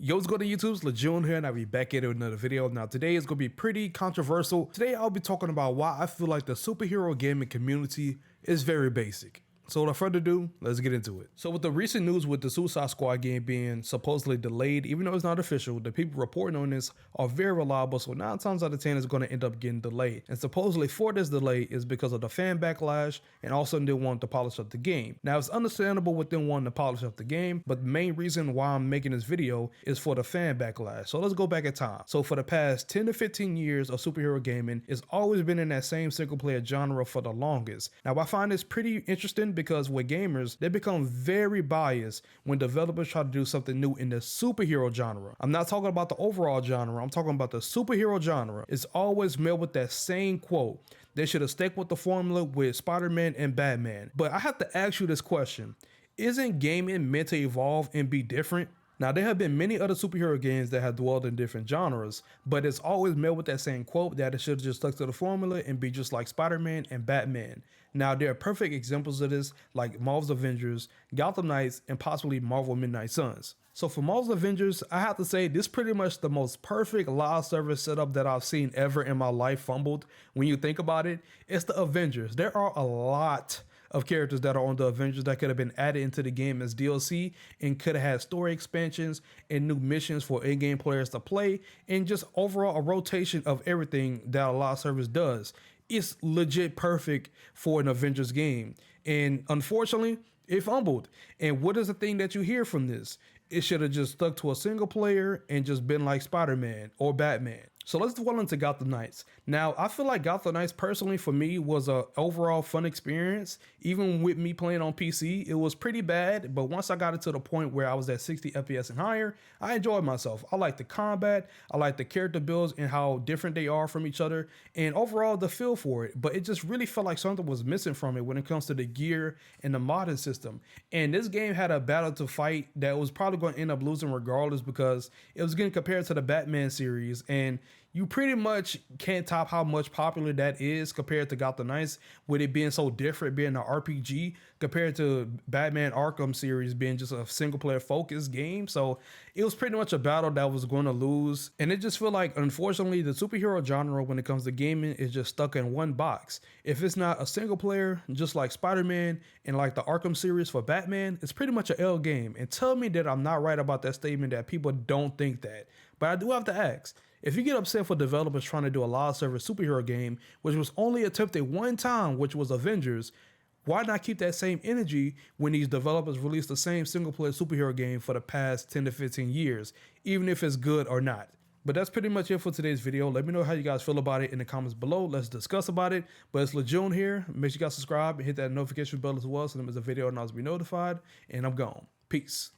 Yo, what's good on YouTube? It's Lejeune here, and I'll be back at it with another video. Now, today is going to be pretty controversial. Today, I'll be talking about why I feel like the superhero gaming community is very basic. So without further ado, let's get into it. So with the recent news with the Suicide Squad game being supposedly delayed, even though it's not official, the people reporting on this are very reliable, so 9 times out of 10 it's going to end up getting delayed. And supposedly for this delay is because of the fan backlash and also they want to polish up the game. Now it's understandable with them wanting to polish up the game, but the main reason why I'm making this video is for the fan backlash. So let's go back in time. So for the past 10 to 15 years of superhero gaming, it's always been in that same single player genre for the longest. Now I find this pretty interesting because with gamers, they become very biased when developers try to do something new in the superhero genre. I'm not talking about the overall genre, I'm talking about the superhero genre. It's always met with that same quote. They should have stuck with the formula with Spider-Man and Batman. But I have to ask you this question. Isn't gaming meant to evolve and be different? Now, there have been many other superhero games that have dwelled in different genres, but it's always met with that same quote that it should have just stuck to the formula and be just like Spider-Man and Batman. Now, there are perfect examples of this, like Marvel's Avengers, Gotham Knights, and possibly Marvel Midnight Suns. So for Marvel's Avengers, I have to say this is pretty much the most perfect live service setup that I've seen ever in my life fumbled. When you think about it, it's the Avengers. There are a lot of characters that are on the Avengers that could have been added into the game as DLC and could have had story expansions and new missions for in-game players to play, and just overall a rotation of everything that a live service does. It's legit perfect for an Avengers game, and unfortunately it fumbled. And what is the thing that you hear from this? It should have just stuck to a single player and just been like Spider-Man or Batman. So let's dwell into Gotham Knights. Now, I feel like Gotham Knights personally for me was a overall fun experience. Even with me playing on PC, it was pretty bad, but once I got it to the point where I was at 60 FPS and higher, I enjoyed myself. I like the combat, I like the character builds and how different they are from each other, and overall the feel for it. But it just really felt like something was missing from it when it comes to the gear and the modding system. And this game had a battle to fight that was probably going to end up losing regardless because it was getting compared to the Batman series, and you pretty much can't top how much popular that is compared to Gotham Knights, with it being so different, being an RPG compared to Batman Arkham series being just a single player focused game. So it was pretty much a battle that was going to lose. And it just feel like, unfortunately, the superhero genre when it comes to gaming is just stuck in one box. If it's not a single player, just like Spider-Man and like the Arkham series for Batman, it's pretty much an L game. And tell me that I'm not right about that statement, that people don't think that. But I do have to ask, if you get upset for developers trying to do a live service superhero game, which was only attempted one time, which was Avengers, why not keep that same energy when these developers release the same single player superhero game for the past 10 to 15 years, even if it's good or not? But that's pretty much it for today's video. Let me know how you guys feel about it in the comments below. Let's discuss about it. But it's Lejeune here. Make sure you guys subscribe and hit that notification bell as well so that there's a video and I'll be notified. And I'm gone. Peace.